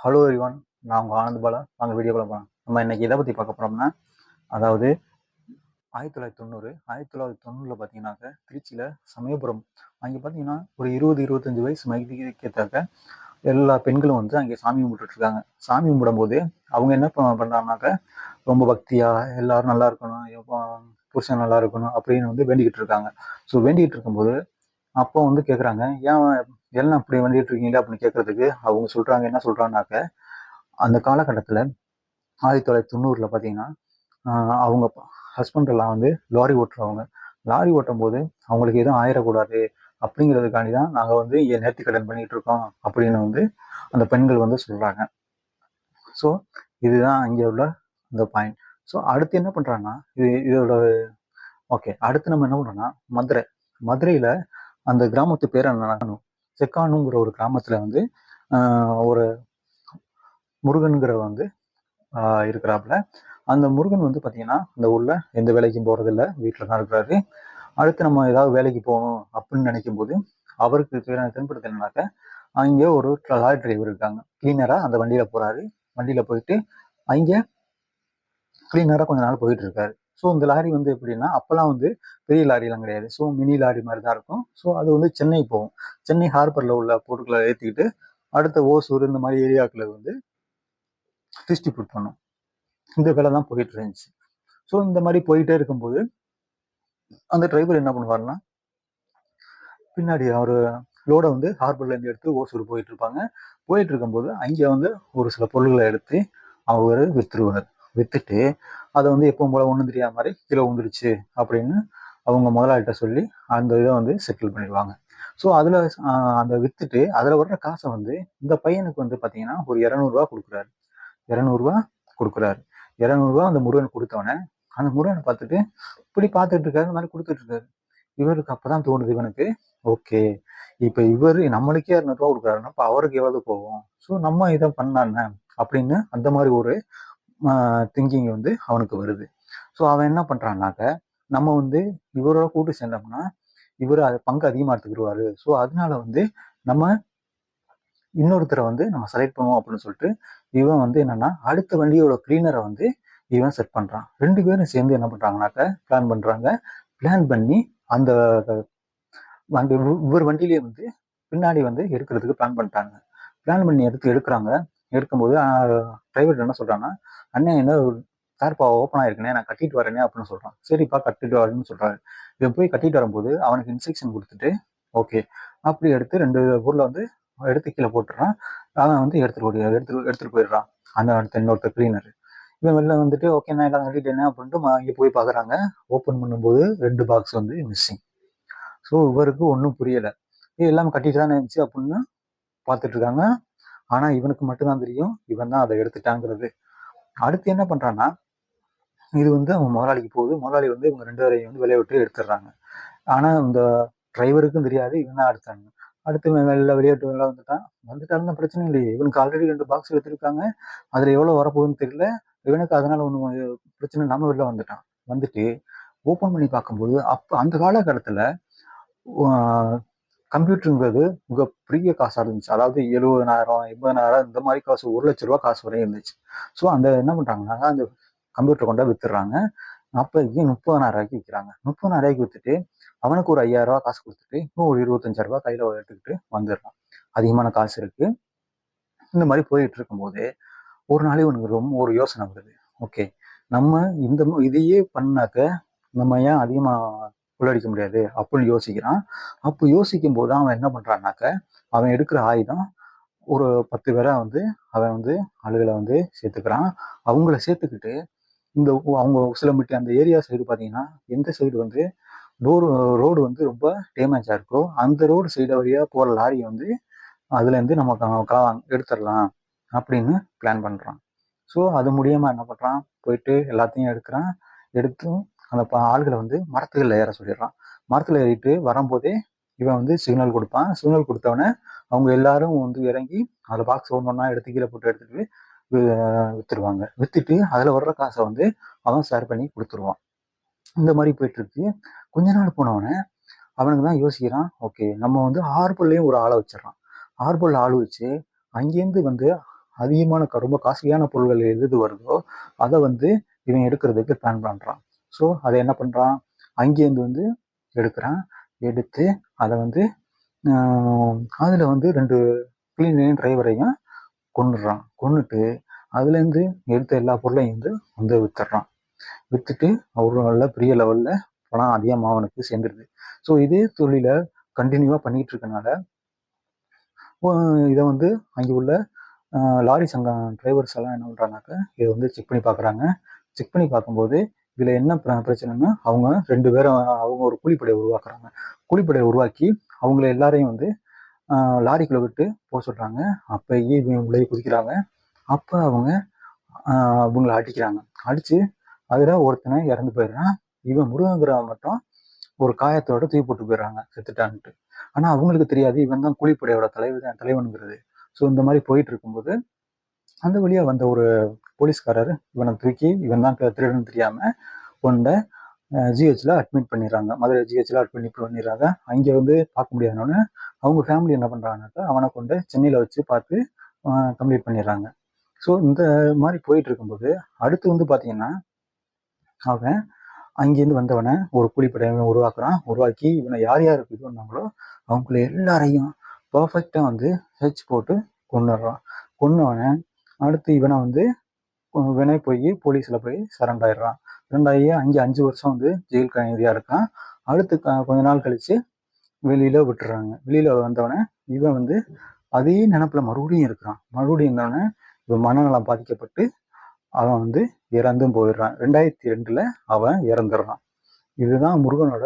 Hello everyone. நான் உங்கள் ஆனந்த் பாலா. வாங்க வீடியோக்குள்ள போகலாம். நம்ம இன்னைக்கு எதை பற்றி பார்க்க போகிறோம்னா, அதாவது 1990 பார்த்தீங்கன்னாக்க திருச்சியில் சமயபுரம் அங்கே பார்த்தீங்கன்னா ஒரு 20-25 வயசு மதிக்கத்தக்க எல்லா பெண்களும் வந்து அங்கே சாமி கும்பிட்டுட்டு இருக்காங்க. சாமி கும்பிடும்போது அவங்க என்ன பண்ணுறாங்கனாக்க ரொம்ப பக்தியாக எல்லாரும் நல்லா இருக்கணும், புருஷன் நல்லா இருக்கணும் அப்படின்னு வந்து வேண்டிக்கிட்டு இருக்காங்க. ஸோ வேண்டிக்கிட்டு இருக்கும்போது அப்போ வந்து கேட்குறாங்க, ஏன் எல்லாம் அப்படி வேண்டிகிட்டு இருக்கீங்களே அப்படின்னு கேட்கறதுக்கு அவங்க சொல்கிறாங்க, என்ன சொல்கிறாங்கனாக்க அந்த காலகட்டத்தில் 1990 பார்த்தீங்கன்னா அவங்க ஹஸ்பண்ட் எல்லாம் வந்து லாரி ஓட்டுறவங்க. லாரி ஓட்டும் போது அவங்களுக்கு எதுவும் ஆயிடக்கூடாது அப்படிங்கிறதுக்காண்டி தான் நாங்கள் வந்து இங்கே நேர்த்திக்கடன் பண்ணிட்டு இருக்கோம் அப்படின்னு வந்து அந்த பெண்கள் வந்து சொல்கிறாங்க. ஸோ இதுதான் இங்கே உள்ள இந்த பாயிண்ட். ஸோ அடுத்து என்ன பண்ணுறாங்கன்னா இதோட ஓகே, அடுத்து நம்ம என்ன பண்ணுறோம்னா மதுரையில் அந்த கிராமத்து பேர் என்ன, செக்கானுங்கிற ஒரு கிராமத்தில் வந்து ஒரு முருகனுங்கிற வந்து இருக்கிறாப்புல. அந்த முருகன் வந்து பார்த்தீங்கன்னா இந்த ஊரில் எந்த வேலைக்கும் போகிறதில்ல, வீட்டில் தான் இருக்கிறாரு. அடுத்து நம்ம ஏதாவது வேலைக்கு போகணும் அப்படின்னு நினைக்கும் போது அவருக்கு தென்படுத்த என்னன்னாக்க அங்கே ஒரு லாரி டிரைவர் இருக்காங்க, கிளீனராக அந்த வண்டியில் போகிறாரு. வண்டியில் போயிட்டு அங்கே கிளீனராக கொஞ்ச நாள் போயிட்டு இருக்காரு. ஸோ இந்த லாரி வந்து எப்படின்னா அப்போல்லாம் வந்து பெரிய லாரிலாம் கிடையாது, ஸோ மினி லாரி மாதிரி தான் இருக்கும். ஸோ அது வந்து சென்னை போகும். சென்னை ஹார்பரில் உள்ள பொருட்களை ஏற்றிக்கிட்டு அடுத்த ஓசூர் இந்த மாதிரி ஏரியாக்களை வந்து டிஸ்ட்ரிபியூட் பண்ணும். இந்த வேலை தான் போயிட்டு இருந்துச்சு. ஸோ இந்த மாதிரி போயிட்டே இருக்கும்போது அந்த டிரைவர் என்ன பண்ணுவாருன்னா, பின்னாடி அவர் லோடை வந்து ஹார்பர்லேருந்து எடுத்து ஓசூர் போயிட்டு இருப்பாங்க. போயிட்டு இருக்கும்போது அங்கே வந்து ஒரு சில பொருள்களை எடுத்து அவர் விற்றுருவார். விற்றுட்டு அதை வந்து எப்பவும் போல ஒன்றும் தெரியாத மாதிரி கீழே விழுந்துருச்சு அப்படின்னு அவங்க முதலாளிகிட்ட சொல்லி அந்த இதை வந்து செட்டில் பண்ணிடுவாங்க. ஸோ அதில் அந்த விற்றுட்டு அதில் வர்ற காசை வந்து இந்த பையனுக்கு வந்து பார்த்தீங்கன்னா ஒரு 200 கொடுக்குறாரு. 200 கொடுக்குறாரு. 200 அந்த முருகன் கொடுத்தவொடனே அந்த முருகனை பார்த்துட்டு இப்படி பார்த்துட்டு இருக்காரு, இந்த மாதிரி கொடுத்துட்டு இருக்காரு. இவருக்கு அப்பதான் தோணுது, இவனுக்கு ஓகே, இப்போ இவர் நம்மளுக்கே 200 கொடுக்குறாருன்னா அப்போ அவருக்கு எவ்வளவு போகும், ஸோ நம்ம இதை பண்ணானே அப்படின்னு அந்த மாதிரி ஒரு திங்கிங் வந்து அவனுக்கு வருது. ஸோ அவன் என்ன பண்றான்னாக்க, நம்ம வந்து இவரோட கூட்டு சேர்ந்தோம்னா இவர் அதை பங்கு அதிகமாக எடுத்துக்கிடுவாரு, ஸோ அதனால வந்து நம்ம இன்னொருத்தரை வந்து நம்ம செலக்ட் பண்ணுவோம் அப்படின்னு சொல்லிட்டு இவன் வந்து என்னன்னா அடுத்த வண்டியோட கிளீனரை வந்து இவன் செட் பண்றான். 2 பேரும் சேர்ந்து என்ன பண்றாங்கனாக்க பிளான் பண்றாங்க. பிளான் பண்ணி அந்த வண்டி இவர் வண்டியிலேயே வந்து பின்னாடி வந்து எடுக்கிறதுக்கு பிளான் பண்ணிட்டாங்க. பிளான் பண்ணி எடுக்கிறாங்க. எடுக்கும்போது டிரைவர் என்ன சொல்றான்னா, அண்ணன் என்ன கார்ப்பா ஓப்பன் ஆயிருக்குனே, நான் கட்டிட்டு வரேனே அப்படின்னு சொல்றான். சரிப்பா கட்டிட்டு வரேன்னு சொல்றாரு. இவன் போய் கட்டிட்டு வரும்போது அவனுக்கு இன்ஸ்ட்ரக்ஷன் கொடுத்துட்டு ஓகே அப்படி எடுத்து 2 பொருளை வந்து எடுத்து கீழே போட்டுறான். அவன் வந்து எடுத்துட்டு போயிடுறான் அந்த இன்னொருத்த கிளீனர். இவன் வெளில வந்துட்டு ஓகே நான் எல்லாம் கட்டிட்டேனே அப்படின்ட்டு இங்கே போய் பார்க்குறாங்க. ஓப்பன் பண்ணும்போது 2 பாக்ஸ் வந்து மிஸ்ஸிங். ஸோ இவருக்கு ஒன்றும் புரியலை. இது எல்லாமே கட்டிட்டு தானே இருந்துச்சு அப்படின்னு பார்த்துட்டு இருக்காங்க. ஆனால் இவனுக்கு மட்டும்தான் தெரியும் இவன் தான் அதை எடுத்துட்டாங்கிறது. அடுத்து என்ன பண்ணுறான்னா, இது வந்து அவன் முதலாளிக்கு போகுது. முதலாளி வந்து இவங்க 2 பேரையும் வந்து வெளியே விட்டு எடுத்துடுறாங்க. ஆனால் இந்த டிரைவருக்கும் தெரியாது இவன் தான் எடுத்தாங்க. அடுத்து இவன் வெளியேட்டு வெளில வந்துட்டாலும் பிரச்சனை இல்லையே, இவனுக்கு ஆல்ரெடி 2 பாக்ஸ் எடுத்துருக்காங்க. அதில் எவ்வளோ வரப்போகுதுன்னு தெரியல. இவனுக்கு அதனால ஒன்றும் பிரச்சனை, நம்ம வெளில வந்துட்டான். வந்துட்டு ஓப்பன் பண்ணி பார்க்கும்போது அப்போ அந்த காலகட்டத்தில் கம்ப்யூட்டருங்கிறது மிக பெரிய காசாக இருந்துச்சு. அதாவது 70,000 80,000 இந்த மாதிரி காசு, 1,00,000 காசு வரையும் இருந்துச்சு. ஸோ அந்த என்ன பண்ணுறாங்கன்னா அந்த கம்ப்யூட்டர் கொண்டு வித்துடுறாங்க. அப்போ 30,000 விற்கிறாங்க. 30,000 விற்றுட்டு அவனுக்கு ஒரு 5,000 காசு கொடுத்துட்டு இன்னும் ஒரு 25,000 கையில் எடுத்துக்கிட்டு வந்துடுறான். அதிகமான காசு இருக்கு. இந்த மாதிரி போயிட்டு இருக்கும்போது ஒரு நாள் இவனுக்கு ரொம்ப ஒரு யோசனை வருது. ஓகே, நம்ம இதையே பண்ணாக்க நம்ம ஏன் அதிகமாக கொள்ளடிக்க முடியாது அப்படின்னு யோசிக்கிறான். அப்போ யோசிக்கும் போது அவன் என்ன பண்றான்னாக்க, அவன் எடுக்கிற ஆயுதம் ஒரு 10 பேரை வந்து அவன் வந்து ஆளுகளை வந்து சேர்த்துக்கிறான். அவங்கள சேர்த்துக்கிட்டு இந்த அவங்க உசிலம்பட்டி அந்த ஏரியா சைடு பார்த்தீங்கன்னா எந்த சைடு வந்து ரோடு வந்து ரொம்ப டேமேஜாக இருக்கோ அந்த ரோடு சைடு வழியாக போகிற லாரியை வந்து அதுலேருந்து நம்ம எடுத்துடலாம் அப்படின்னு பிளான் பண்ணுறான். ஸோ அது மூலியமா என்ன பண்ணுறான், போயிட்டு எல்லாத்தையும் எடுக்கிறான். எடுத்து அந்த ஆள்களை வந்து மரத்துகளில் ஏற சொல்லிடுறான். மரத்தில் ஏறிட்டு வரும்போதே இவன் வந்து சிக்னல் கொடுப்பான். சிக்னல் கொடுத்தவொடனே அவங்க எல்லாரும் வந்து இறங்கி அதில் பாக்ஸ் ஒன்றா எடுத்து கீழே போட்டு எடுத்துட்டு விற்றுருவாங்க. விற்றுட்டு அதில் வர்ற காசை வந்து அவன் ஷேர் பண்ணி கொடுத்துருவான். இந்த மாதிரி போயிட்டு இருக்கு. கொஞ்ச நாள் போனவொடனே அவனுக்கு தான் யோசிக்கிறான், ஓகே நம்ம வந்து ஹார்பர்லேயும் ஒரு ஆளை வச்சிடறான். ஹார்பரில் ஆள் வச்சு அங்கேருந்து வந்து அதிகமான ரொம்ப காஸ்ட்லியான பொருள்கள் எது வருதோ அதை வந்து இவன் எடுக்கிறதுக்கு பிளான் பண்ணுறான். ஸோ அதை என்ன பண்ணுறான், அங்கேருந்து வந்து எடுக்கிறான். எடுத்து அதை வந்து அதில் வந்து 2 கிளீனிங் டிரைவரையும் கொன்னுடுறான். கொன்னுட்டு அதுலேருந்து எடுத்த எல்லா பொருளையும் வந்து வித்துடுறான். வித்துட்டு அவரு நல்ல பெரிய லெவலில் பணம் அதிகமாக அவனுக்கு சேர்ந்துருது. ஸோ இதே தொழிலை கண்டினியூவாக பண்ணிட்டு இருக்கனால இதை வந்து அங்கே உள்ள லாரி சங்கம் டிரைவர்ஸ் எல்லாம் என்ன பண்ணுறாங்கனாக்கா இதை வந்து செக் பண்ணி பார்க்குறாங்க. செக் பண்ணி பார்க்கும்போது இதில் என்ன பிரச்சனைன்னா, அவங்க 2 பேரும் அவங்க ஒரு கூலிப்படையை உருவாக்குறாங்க. கூலிப்படையை உருவாக்கி அவங்கள எல்லாரையும் வந்து லாரிக்குள்ளே விட்டு போக சொல்கிறாங்க. அப்பயே இவங்க உள்ளே குதிக்கிறாங்க. அப்போ அவங்க அவங்கள அடிக்கிறாங்க. அடித்து அதில் ஒருத்தனை இறந்து போயிடுறான். இவன் முருகங்கிறவன் மட்டும் ஒரு காயத்தோட தூக்கி போட்டு போயிடுறாங்க செத்துட்டான்ட்டு. ஆனால் அவங்களுக்கு தெரியாது இவன் தான் கூலிப்படையோட தலைவனுங்கிறது. ஸோ இந்த மாதிரி போயிட்டு இருக்கும்போது அந்த வழியாக வந்த ஒரு போலீஸ்காரர் இவனை தூக்கி இவன் தான் திருடன்னு தெரியாமல் கொண்ட ஜிஹெச்சில் அட்மிட் பண்ணிடுறாங்க. மதுரை ஜிஹெச்சில் அட்மிட் பண்ணிடுறாங்க. அங்கே வந்து பார்க்க முடியாதவொன்னே அவங்க ஃபேமிலி என்ன பண்ணுறாங்கனாக்கா அவனை கொண்டு சென்னையில் வச்சு பார்த்து கம்ப்ளீட் பண்ணிடுறாங்க. ஸோ இந்த மாதிரி போயிட்டு இருக்கும்போது அடுத்து வந்து பார்த்தீங்கன்னா அவன் அங்கேருந்து வந்தவனை ஒரு கூலிப்படையை உருவாக்கி இவனை யார் யாருக்கு இது பண்ணாங்களோ அவங்கள எல்லாரையும் பர்ஃபெக்டாக வந்து ஹெச் போட்டு கொண்டுடுறான். கொன்னவனை அடுத்து இவனை வந்து போய் போலீஸில் போய் சரண்டர் ஆயிடுறான். சரண்டாகி அங்கே 5 வருஷம் வந்து ஜெயில் கைதியாக இருக்கான். அடுத்து கொஞ்ச நாள் கழித்து வெளியில் விட்டுறாங்க. வெளியில் வந்தவனை இவன் வந்து அதே நினப்பில் மறுபடியும் இருக்கிறான். மறுபடியும் இருந்தவனை இவன் மனநலம் பாதிக்கப்பட்டு அவன் வந்து இறந்தும் போயிடுறான். 2002 அவன் இறந்துடுறான். இதுதான் முருகனோட